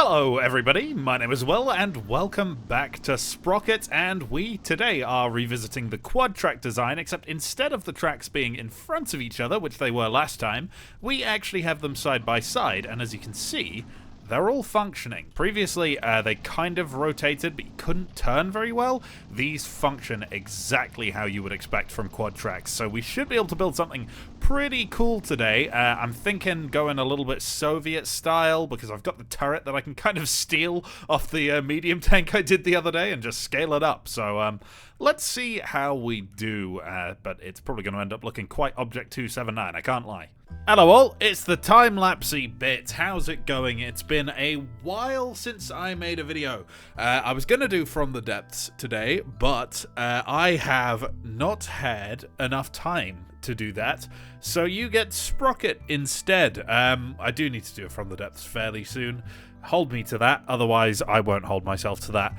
Hello everybody, my name is Will and welcome back to Sprocket, and we today are revisiting the quad track design, except instead of the tracks being in front of each other, which they were last time, we actually have them side by side, and as you can see, they're all functioning. Previously, they kind of rotated, but you couldn't turn very well. These function exactly how you would expect from quad tracks, so we should be able to build something pretty cool today. I'm thinking going a little bit Soviet style, because I've got the turret that I can kind of steal off the medium tank I did the other day and just scale it up. So let's see how we do, but it's probably going to end up looking quite Object 279, I can't lie. Hello all, it's the time-lapsey bit. How's it going? It's been a while since I made a video. I was going to do From the Depths today, but I have not had enough time to do that, so you get Sprocket instead. I do need to do it From the Depths fairly soon. Hold me to that, otherwise I won't hold myself to that.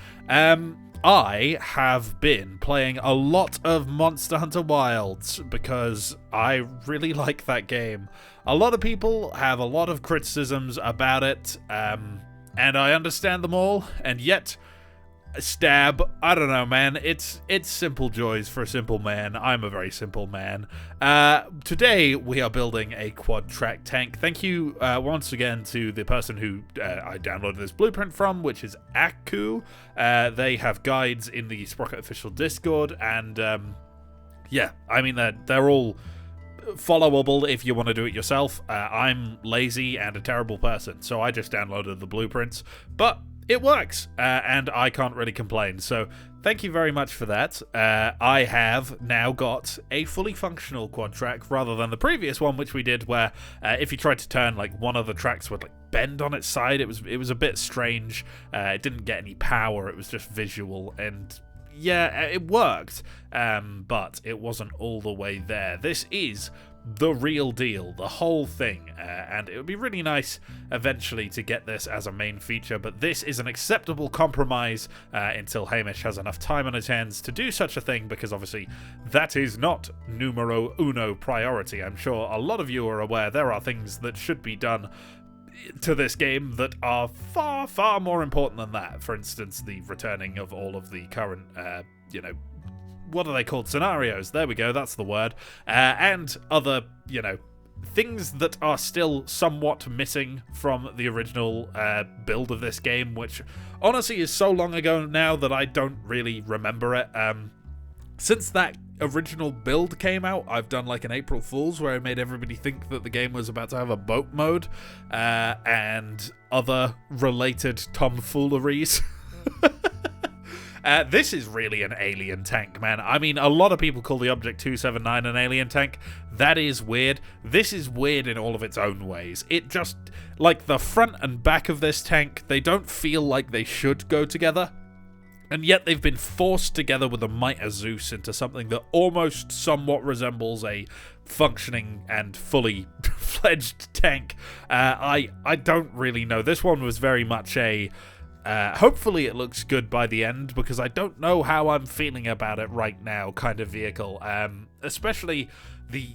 I have been playing a lot of Monster Hunter Wilds because I really like that game. A lot of people have a lot of criticisms about it, and I understand them all, and yet, stab, I don't know, man, it's simple joys for a simple man. I'm a very simple man. Today we are building a quad track tank. Thank you once again to the person who I downloaded this blueprint from, which is Aku. They have guides in the Sprocket official Discord, and yeah, I mean they're all followable if you want to do it yourself. I'm lazy and a terrible person, so I just downloaded the blueprints, but it works, and I can't really complain, so thank you very much for that. I have now got a fully functional quad track, rather than the previous one which we did where if you tried to turn, like, one of the tracks would, like, bend on its side. It was a bit strange. It didn't get any power, it was just visual, and yeah, it worked, but it wasn't all the way there. This is the real deal, the whole thing, and it would be really nice eventually to get this as a main feature, but this is an acceptable compromise until Hamish has enough time on his hands to do such a thing, because obviously that is not numero uno priority. I'm sure a lot of you are aware there are things that should be done to this game that are far, far more important than that. For instance, the returning of all of the current, what are they called? Scenarios. There we go, that's the word. And other, things that are still somewhat missing from the original build of this game, which honestly is so long ago now that I don't really remember it. Since that original build came out, I've done like an April Fool's where I made everybody think that the game was about to have a boat mode, and other related tomfooleries. This is really an alien tank, man. I mean, a lot of people call the Object 279 an alien tank. That is weird. This is weird in all of its own ways. It just, like, the front and back of this tank, they don't feel like they should go together. And yet they've been forced together with the might of Zeus into something that almost somewhat resembles a functioning and fully fledged tank. I don't really know. This one was very much a hopefully it looks good by the end, because I don't know how I'm feeling about it right now kind of vehicle. Especially the,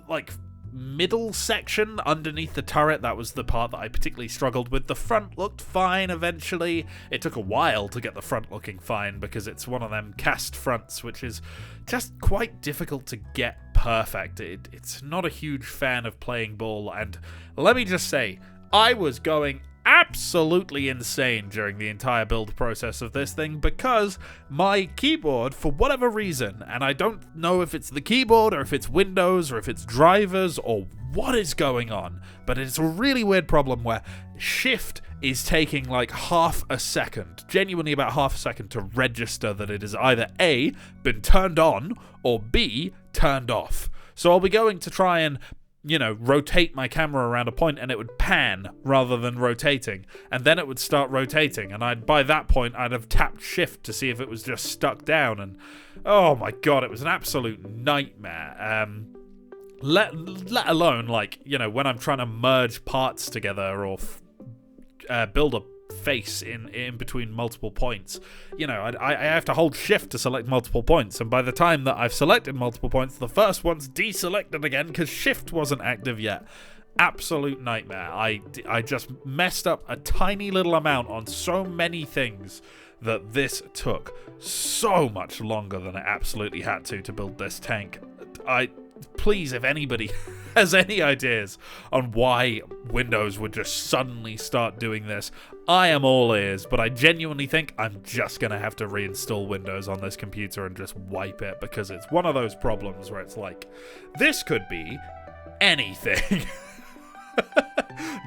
like, middle section underneath the turret. That was the part that I particularly struggled with. The front looked fine eventually. It took a while to get the front looking fine, because it's one of them cast fronts which is just quite difficult to get perfect. It's not a huge fan of playing ball, and let me just say, I was going absolutely insane during the entire build process of this thing, because my keyboard, for whatever reason, and I don't know if it's the keyboard or if it's Windows or if it's drivers or what is going on, but it's a really weird problem where Shift is taking like half a second, genuinely about half a second, to register that it is either A, been turned on, or B, turned off. So I'll be going to try and rotate my camera around a point, and it would pan rather than rotating, and then it would start rotating, and by that point I'd have tapped shift to see if it was just stuck down, and oh my god, it was an absolute nightmare. Let alone, like, when I'm trying to merge parts together or build a face in between multiple points. I have to hold shift to select multiple points, and by the time that I've selected multiple points, the first one's deselected again because shift wasn't active yet. absolute nightmare. I just messed up a tiny little amount on so many things that this took so much longer than it absolutely had to build this tank. Please, if anybody has any ideas on why Windows would just suddenly start doing this, I am all ears, but I genuinely think I'm just going to have to reinstall Windows on this computer and just wipe it, because it's one of those problems where it's like, this could be anything.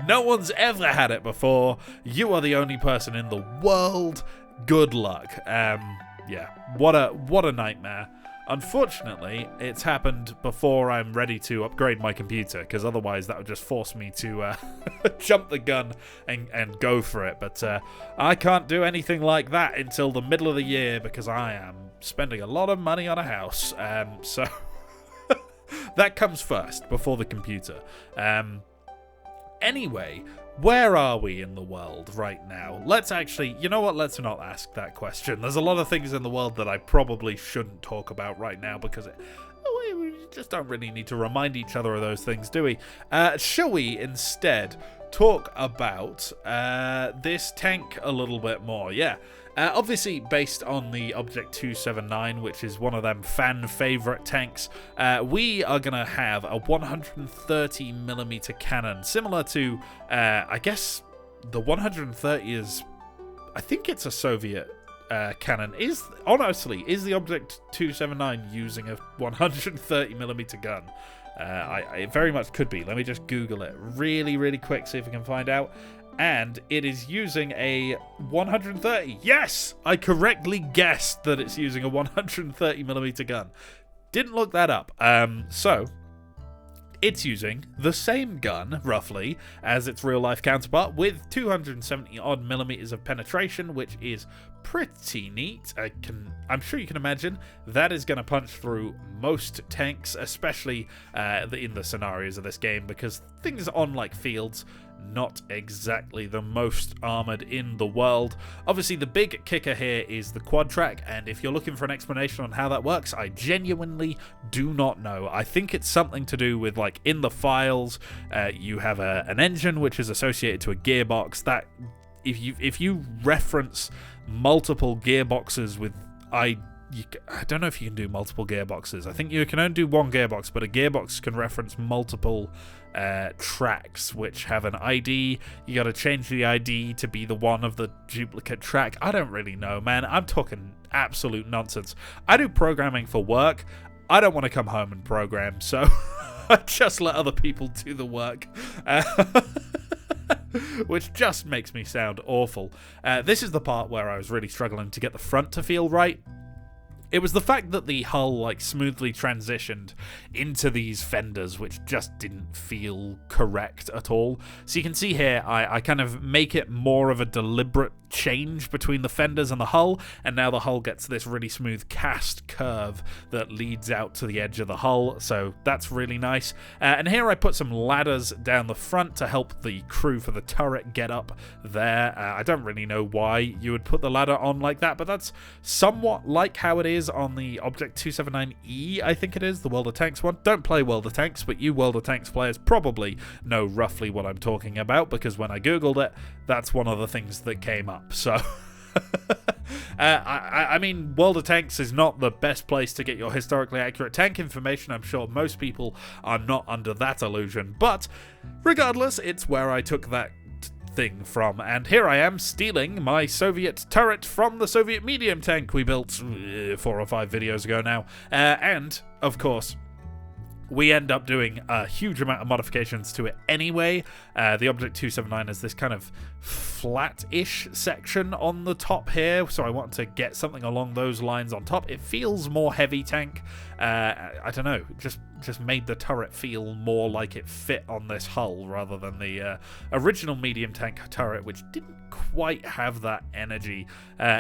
No one's ever had it before. You are the only person in the world. Good luck. Yeah, what a nightmare. Unfortunately, it's happened before I'm ready to upgrade my computer, because otherwise that would just force me to jump the gun and go for it. But I can't do anything like that until the middle of the year, because I am spending a lot of money on a house. So that comes first, before the computer. Anyway, where are we in the world right now? Let's actually, you know what, let's not ask that question. There's a lot of things in the world that I probably shouldn't talk about right now, because we just don't really need to remind each other of those things, do we? Shall we instead talk about this tank a little bit more? Yeah. Obviously, based on the Object 279, which is one of them fan-favorite tanks, we are going to have a 130mm cannon, similar to, I guess, the 130 is, I think it's a Soviet cannon. Honestly, is the Object 279 using a 130mm gun? It very much could be. Let me just Google it really, really quick, see if we can find out. And it is using a 130. Yes! I correctly guessed that it's using a 130mm gun. Didn't look that up. So, it's using the same gun, roughly, as its real-life counterpart, with 270-odd millimeters of penetration, which is pretty neat. I'm sure you can imagine that is going to punch through most tanks, especially in the scenarios of this game, because things on, like, fields, not exactly the most armored in the world. Obviously, the big kicker here is the quad track, and if you're looking for an explanation on how that works, I genuinely do not know. I think it's something to do with, like, in the files, you have an engine which is associated to a gearbox. That if you reference multiple gearboxes with I don't know if you can do multiple gearboxes. I think you can only do one gearbox, but a gearbox can reference multiple tracks which have an ID. You got to change the ID to be the one of the duplicate track. I don't really know, man. I'm talking absolute nonsense. I do programming for work. I don't want to come home and program, so I just let other people do the work. Which just makes me sound awful. This is the part where I was really struggling to get the front to feel right. It was the fact that the hull, like, smoothly transitioned into these fenders, which just didn't feel correct at all. So you can see here, I kind of make it more of a deliberate change between the fenders and the hull, and now the hull gets this really smooth cast curve that leads out to the edge of the hull, so that's really nice. And here I put some ladders down the front to help the crew for the turret get up there. I don't really know why you would put the ladder on like that, but that's somewhat like how it is on the Object 279E, I think it is, the World of Tanks one. Don't play World of Tanks, but you World of Tanks players probably know roughly what I'm talking about, because when I googled it, that's one of the things that came up. So I mean, World of Tanks is not the best place to get your historically accurate tank information. I'm sure most people are not under that illusion, but regardless, it's where I took that thing from, and here I am stealing my Soviet turret from the Soviet medium tank we built 4 or 5 videos ago now, and of course we end up doing a huge amount of modifications to it anyway. The Object 279 has this kind of flat-ish section on the top here, so I want to get something along those lines on top. It feels more heavy tank. I don't know, just made the turret feel more like it fit on this hull rather than the original medium tank turret, which didn't quite have that energy.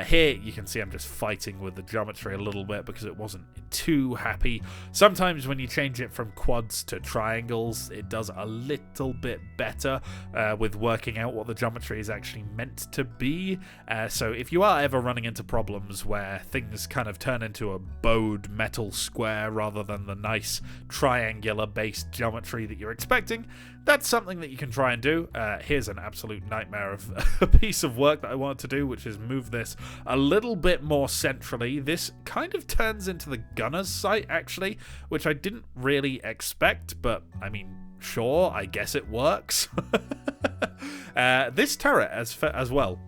Here you can see I'm just fighting with the geometry a little bit because it wasn't too happy. Sometimes when you change it from quads to triangles, it does a little bit better with working out what the geometry is actually meant to be. So if you are ever running into problems where things kind of turn into a bowed metal square rather than the nice triangular-based geometry that you're expecting, that's something that you can try and do. Here's an absolute nightmare of a piece of work that I wanted to do, which is move this a little bit more centrally. This kind of turns into the gunner's sight, actually, which I didn't really expect, but, I mean, sure, I guess it works. This turret, as well,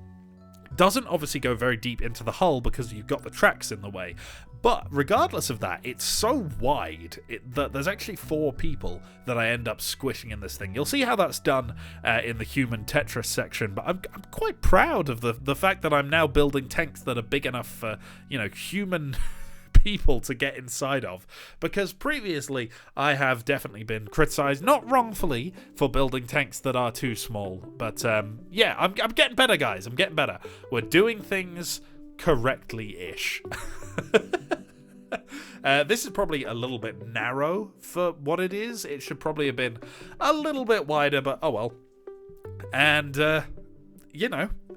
doesn't obviously go very deep into the hull because you've got the tracks in the way. But regardless of that, it's so wide that there's actually 4 people that I end up squishing in this thing. You'll see how that's done in the human Tetris section, but I'm quite proud of the fact that I'm now building tanks that are big enough for, human people to get inside of, because previously I have definitely been criticized, not wrongfully, for building tanks that are too small. But yeah, I'm getting better, guys. I'm getting better. We're doing things correctly-ish. This is probably a little bit narrow for what it is. It should probably have been a little bit wider, but oh well. And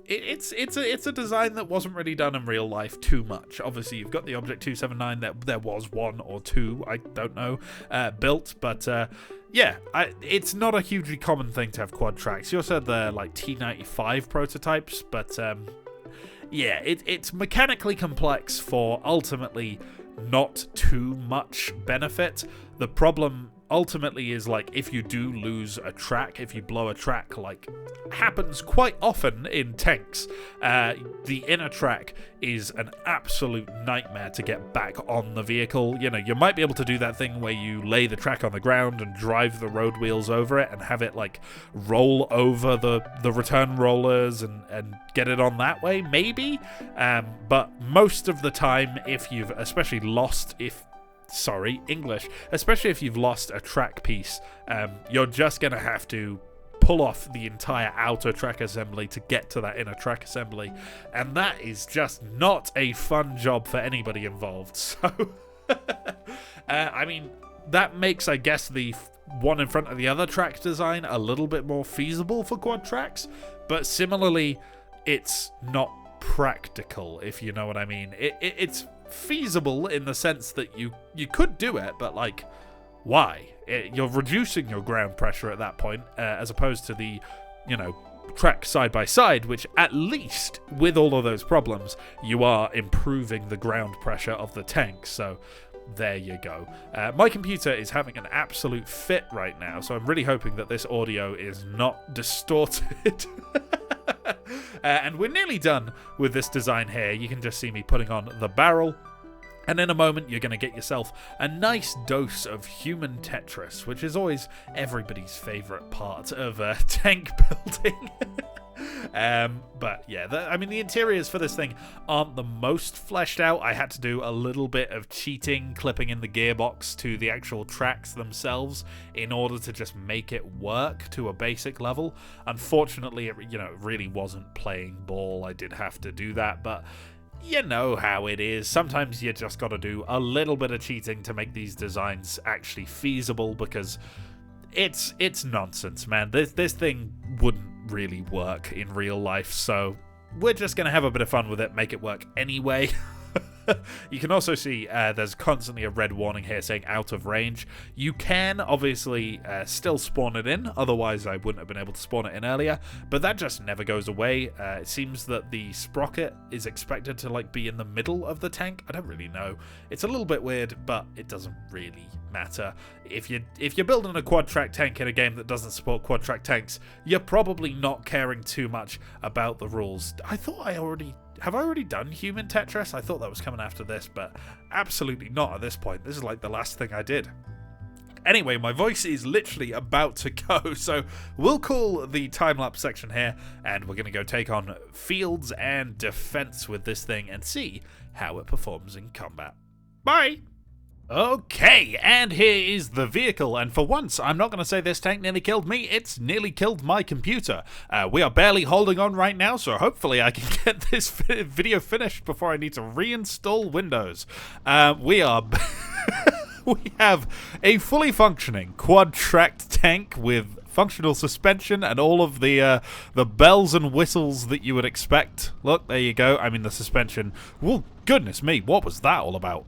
it's a design that wasn't really done in real life too much. Obviously, you've got the Object 279. There was 1 or 2, I don't know, built, but yeah, it's not a hugely common thing to have quad tracks. You also had the like T95 prototypes, but yeah, it's mechanically complex for ultimately not too much benefit. The problem ultimately is, like, if you do lose a track, if you blow a track, like happens quite often in tanks, the inner track is an absolute nightmare to get back on the vehicle. You might be able to do that thing where you lay the track on the ground and drive the road wheels over it and have it like roll over the return rollers and get it on that way, maybe, but most of the time, if you've especially lost especially if you've lost a track piece, you're just going to have to pull off the entire outer track assembly to get to that inner track assembly, and that is just not a fun job for anybody involved. So, I mean, that makes, I guess, the one in front of the other track design a little bit more feasible for quad tracks, but similarly, it's not practical, if you know what I mean. It's feasible in the sense that you could do it, but like, why? You're reducing your ground pressure at that point, as opposed to the track side by side, which at least with all of those problems you are improving the ground pressure of the tank. So there you go. My computer is having an absolute fit right now, so I'm really hoping that this audio is not distorted. And we're nearly done with this design here. You can just see me putting on the barrel. And in a moment, you're going to get yourself a nice dose of human Tetris, which is always everybody's favourite part of tank building. But yeah, the interiors for this thing aren't the most fleshed out. I had to do a little bit of cheating, clipping in the gearbox to the actual tracks themselves in order to just make it work to a basic level. Unfortunately, it really wasn't playing ball. I did have to do that, but you know how it is. Sometimes you just got to do a little bit of cheating to make these designs actually feasible, because it's nonsense, man. This thing wouldn't really work in real life, so we're just going to have a bit of fun with it, make it work anyway. You can also see there's constantly a red warning here saying out of range. You can obviously still spawn it in, otherwise I wouldn't have been able to spawn it in earlier, but that just never goes away. It seems that the sprocket is expected to like be in the middle of the tank. I don't really know. It's a little bit weird, but it doesn't really matter. If you're building a quad track tank in a game that doesn't support quad track tanks, you're probably not caring too much about the rules. Have I already done human Tetris? I thought that was coming after this, but absolutely not at this point. This is like the last thing I did. Anyway, my voice is literally about to go, so we'll call the time-lapse section here, and we're going to go take on fields and defense with this thing and see how it performs in combat. Bye! Okay, and here is the vehicle, and for once, I'm not going to say this tank nearly killed me, it's nearly killed my computer. We are barely holding on right now, so hopefully I can get this video finished before I need to reinstall Windows. We have a fully functioning quad-tracked tank with functional suspension and all of the bells and whistles that you would expect. Look, there you go. I mean, the suspension. Well, goodness me, what was that all about?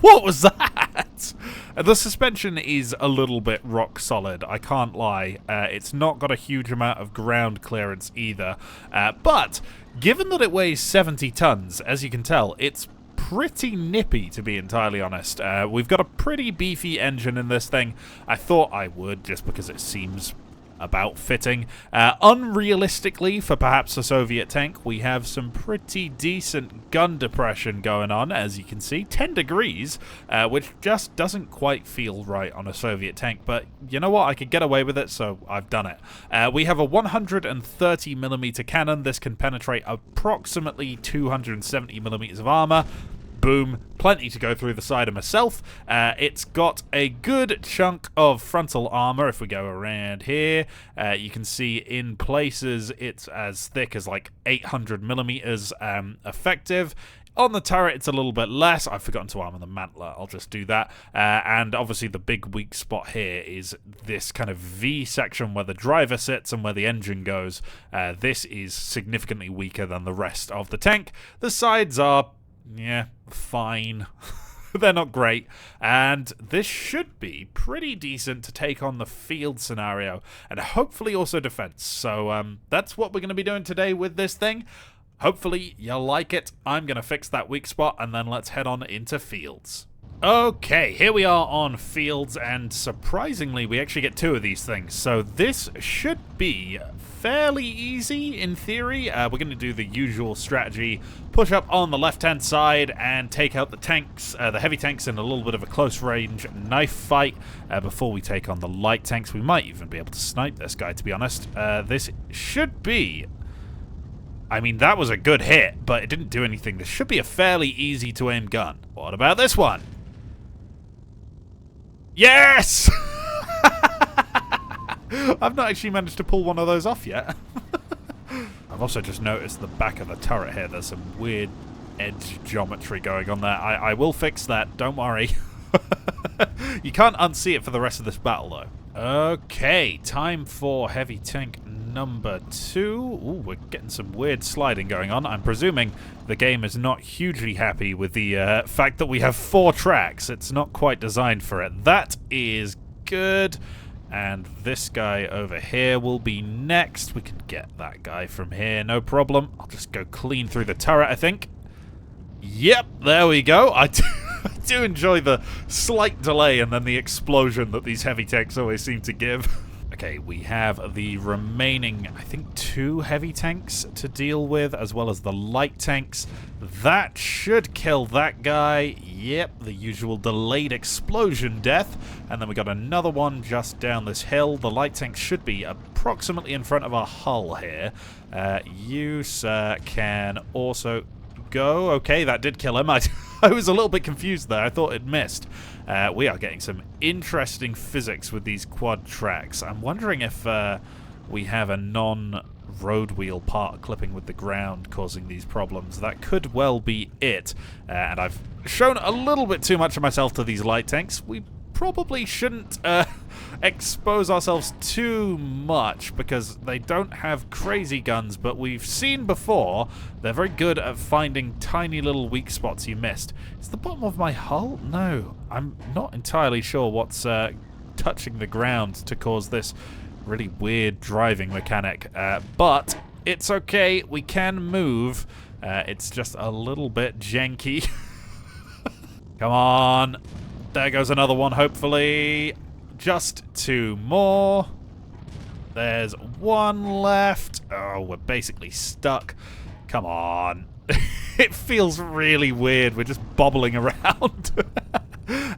What was that? that. The suspension is a little bit rock solid, I can't lie. It's not got a huge amount of ground clearance either. But given that it weighs 70 tons, as you can tell, it's pretty nippy, to be entirely honest. We've got a pretty beefy engine in this thing. I thought I would, just because it seems about fitting. Unrealistically, for perhaps a Soviet tank, we have some pretty decent gun depression going on, as you can see. 10 degrees, which just doesn't quite feel right on a Soviet tank, but you know what? I could get away with it, so I've done it. We have a 130mm cannon. This can penetrate approximately 270mm of armor. Boom, plenty to go through the side of myself. It's got a good chunk of frontal armor. If we go around here, you can see in places it's as thick as like 800mm effective. On the turret, it's a little bit less. I've forgotten to armor the mantler. I'll just do that. And obviously the big weak spot here is this kind of V section where the driver sits and where the engine goes. This is significantly weaker than the rest of the tank. The sides are, yeah, fine. They're not great, and this should be pretty decent to take on the field scenario, and hopefully also defense. So that's what we're going to be doing today with this thing. Hopefully you like it. I'm going to fix that weak spot, and then let's head on into fields. Okay, here we are on fields, and surprisingly we actually get two of these things, so this should be fairly easy in theory. We're going to do the usual strategy, push up on the left-hand side and take out the tanks, the heavy tanks, in a little bit of a close-range knife fight before we take on the light tanks. We might even be able to snipe this guy, to be honest. This should be... I mean, that was a good hit, but it didn't do anything. This should be a fairly easy-to-aim gun. What about this one? Yes! I've not actually managed to pull one of those off yet. I've also just noticed the back of the turret here. There's some weird edge geometry going on there. I will fix that, don't worry. You can't unsee it for the rest of this battle, though. Okay, time for heavy tank number 2. Ooh, we're getting some weird sliding going on. I'm presuming the game is not hugely happy with the fact that we have 4 tracks. It's not quite designed for it. That is good. And this guy over here will be next. We can get that guy from here, no problem. I'll just go clean through the turret, I think. Yep, there we go. I do enjoy the slight delay and then the explosion that these heavy tanks always seem to give. Okay, we have the remaining, I think, 2 heavy tanks to deal with, as well as the light tanks. That should kill that guy. Yep, the usual delayed explosion death. And then we got another one just down this hill. The light tank should be approximately in front of our hull here. You, sir, can also go. Okay, that did kill him. I was a little bit confused there. I thought it missed. We are getting some interesting physics with these quad tracks. I'm wondering if we have a non-road wheel part clipping with the ground causing these problems. That could well be it. And I've shown a little bit too much of myself to these light tanks. We probably shouldn't expose ourselves too much because they don't have crazy guns, but we've seen before they're very good at finding tiny little weak spots you missed. Is the bottom of my hull? No, I'm not entirely sure what's touching the ground to cause this really weird driving mechanic, but it's okay, we can move. It's just a little bit janky. Come on. There goes another one, hopefully. Just 2 more. There's 1 left. Oh, we're basically stuck. Come on. It feels really weird. We're just bobbling around.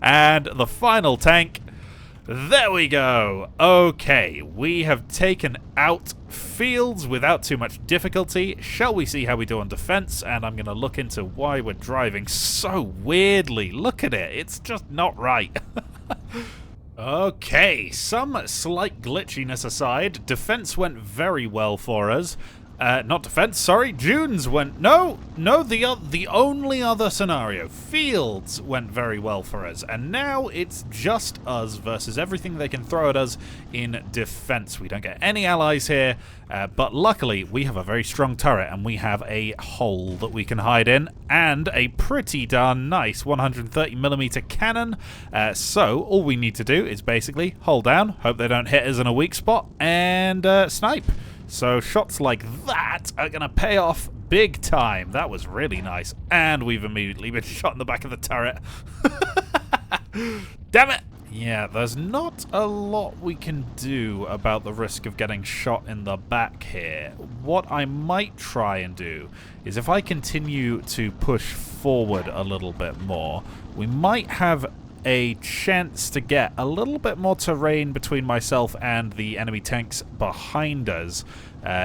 And the final tank. There we go. Okay, we have taken out fields without too much difficulty. Shall we see how we do on defense? And I'm going to look into why we're driving so weirdly. Look at it. It's just not right. Okay, some slight glitchiness aside, defense went very well for us. Not defense, sorry. Dunes went... No, the only other scenario. Fields went very well for us. And now it's just us versus everything they can throw at us in defense. We don't get any allies here. But luckily, we have a very strong turret. And we have a hole that we can hide in. And a pretty darn nice 130mm cannon. So all we need to do is basically hold down. Hope they don't hit us in a weak spot. And snipe. So shots like that are going to pay off big time. That was really nice. And we've immediately been shot in the back of the turret. Damn it! Yeah, there's not a lot we can do about the risk of getting shot in the back here. What I might try and do is if I continue to push forward a little bit more, we might have a chance to get a little bit more terrain between myself and the enemy tanks behind us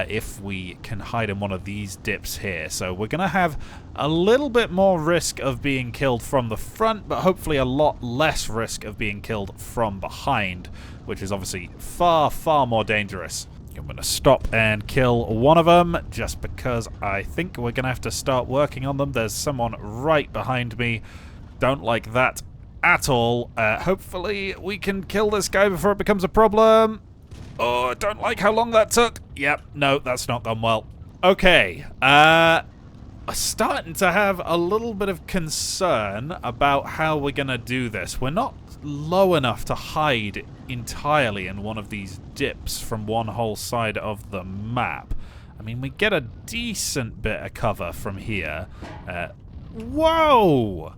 if we can hide in one of these dips here. So we're going to have a little bit more risk of being killed from the front, but hopefully a lot less risk of being killed from behind, which is obviously far, far more dangerous. I'm going to stop and kill one of them just because I think we're going to have to start working on them. There's someone right behind me. Don't like that at all. Hopefully we can kill this guy before it becomes a problem. Oh, I don't like how long that took. Yep, no, that's not gone well. Okay, starting to have a little bit of concern about how we're gonna do this. We're not low enough to hide entirely in one of these dips from one whole side of the map. I mean, we get a decent bit of cover from here. Whoa!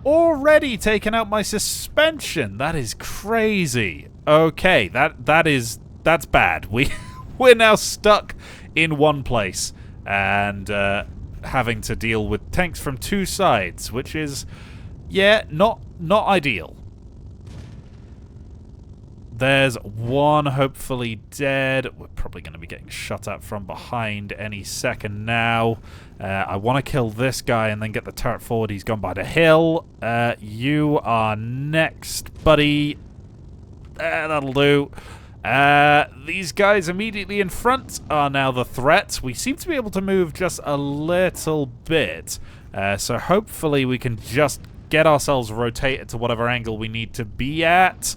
Already taken out my suspension. That is crazy. Okay, that's bad. We're now stuck in one place and having to deal with tanks from two sides, which is, yeah, not ideal. There's one hopefully dead. We're probably going to be getting shot at from behind any second now. I want to kill this guy and then get the turret forward. He's gone by the hill. You are next, buddy. That'll do. These guys immediately in front are now the threat. We seem to be able to move just a little bit. So hopefully we can just get ourselves rotated to whatever angle we need to be at.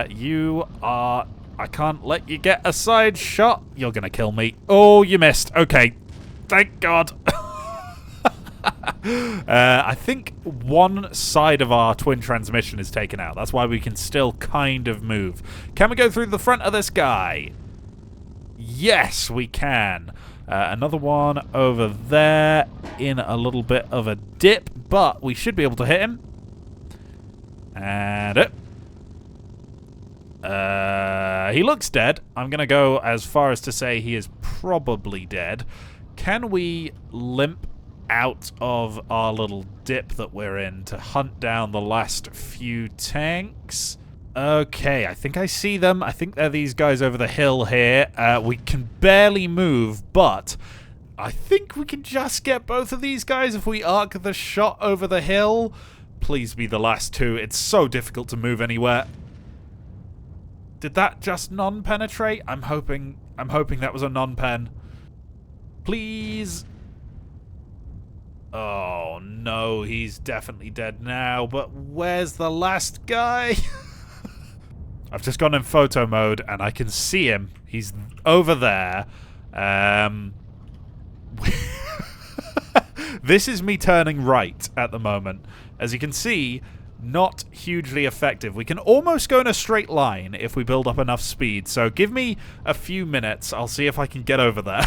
You are... I can't let you get a side shot. You're going to kill me. Oh, you missed. Okay. Thank God. I think one side of our twin transmission is taken out. That's why we can still kind of move. Can we go through the front of this guy? Yes, we can. Another one over there in a little bit of a dip, but we should be able to hit him. And he looks dead. I'm going to go as far as to say he is probably dead. Can we limp out of our little dip that we're in to hunt down the last few tanks? Okay, I think I see them. I think they're these guys over the hill here. We can barely move, but I think we can just get both of these guys if we arc the shot over the hill. Please be the last two. It's so difficult to move anywhere. Did that just non-penetrate? I'm hoping that was a non-pen. Please. Oh no, he's definitely dead now, but where's the last guy? I've just gone in photo mode and I can see him. He's over there. This is me turning right at the moment. As you can see, not hugely effective. We can almost go in a straight line if we build up enough speed. So give me a few minutes. I'll see if I can get over there.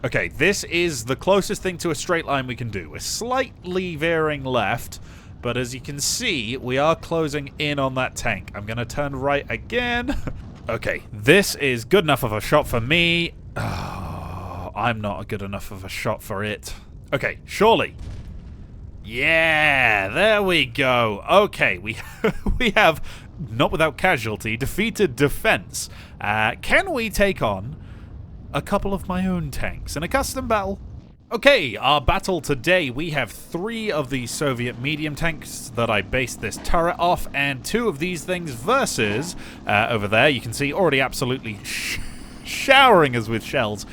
Okay, this is the closest thing to a straight line we can do. We're slightly veering left, but as you can see, we are closing in on that tank. I'm going to turn right again. Okay, this is good enough of a shot for me. Oh, I'm not a good enough of a shot for it. Okay, surely. Yeah, there we go. Okay, we have, not without casualty, defeated defense. Can we take on a couple of my own tanks in a custom battle? Okay, our battle today, we have 3 of the Soviet medium tanks that I based this turret off, and 2 of these things versus, over there, you can see already absolutely showering us with shells.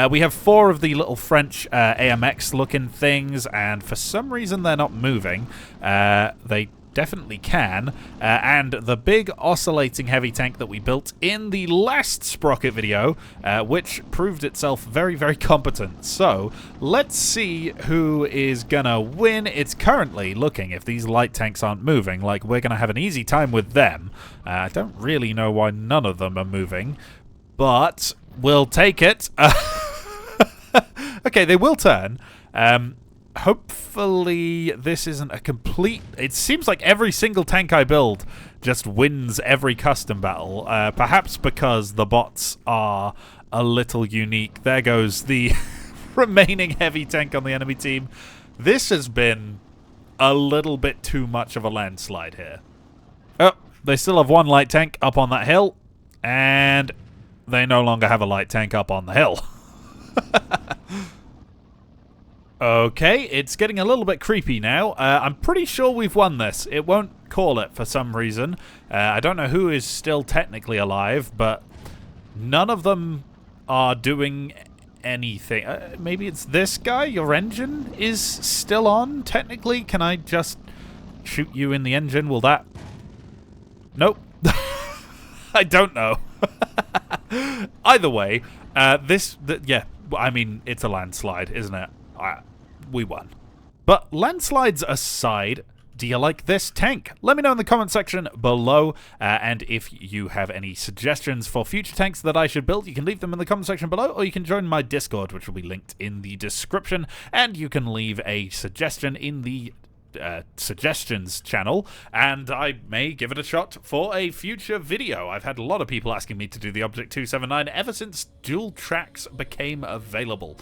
We have 4 of the little French AMX-looking things, and for some reason they're not moving. They definitely can. And the big oscillating heavy tank that we built in the last Sprocket video, which proved itself very, very competent. So let's see who is gonna win. It's currently looking, if these light tanks aren't moving, like we're gonna have an easy time with them. I don't really know why none of them are moving, but we'll take it. Okay, they will turn. Hopefully this isn't a complete... It seems like every single tank I build just wins every custom battle. Perhaps because the bots are a little unique. There goes the remaining heavy tank on the enemy team. This has been a little bit too much of a landslide here. Oh, they still have 1 light tank up on that hill. And they no longer have a light tank up on the hill. Okay, it's getting a little bit creepy now. I'm pretty sure we've won this. It won't call it for some reason. I don't know who is still technically alive, but none of them are doing anything. Maybe it's this guy? Your engine is still on, technically? Can I just shoot you in the engine? Will that... Nope. I don't know. Either way, yeah, I mean, it's a landslide, isn't it? We won. But landslides aside, do you like this tank? Let me know in the comment section below, and if you have any suggestions for future tanks that I should build, you can leave them in the comment section below, or you can join my Discord, which will be linked in the description, and you can leave a suggestion in the suggestions channel, and I may give it a shot for a future video. I've had a lot of people asking me to do the Object 279 ever since dual tracks became available.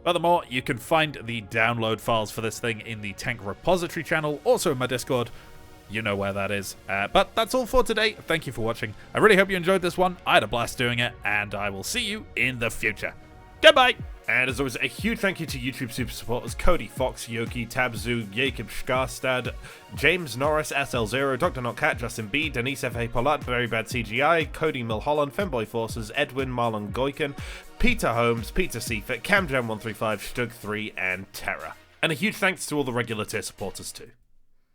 Furthermore, you can find the download files for this thing in the tank repository channel, also in my Discord. You know where that is. But that's all for today. Thank you for watching. I really hope you enjoyed this one. I had a blast doing it, and I will see you in the future. Goodbye! And as always, a huge thank you to YouTube super supporters Cody, Fox, Yoki, Tabzu, Jacob Skarstad, James Norris, SL0, Dr. Notcat, Justin B, Denise F.A. Pollard, Very Bad CGI, Cody Milholland, Femboy Forces, Edwin Marlon Goiken, Peter Holmes, Peter Seafit, CamJam135, Stug3, and Terra. And a huge thanks to all the regular tier supporters too.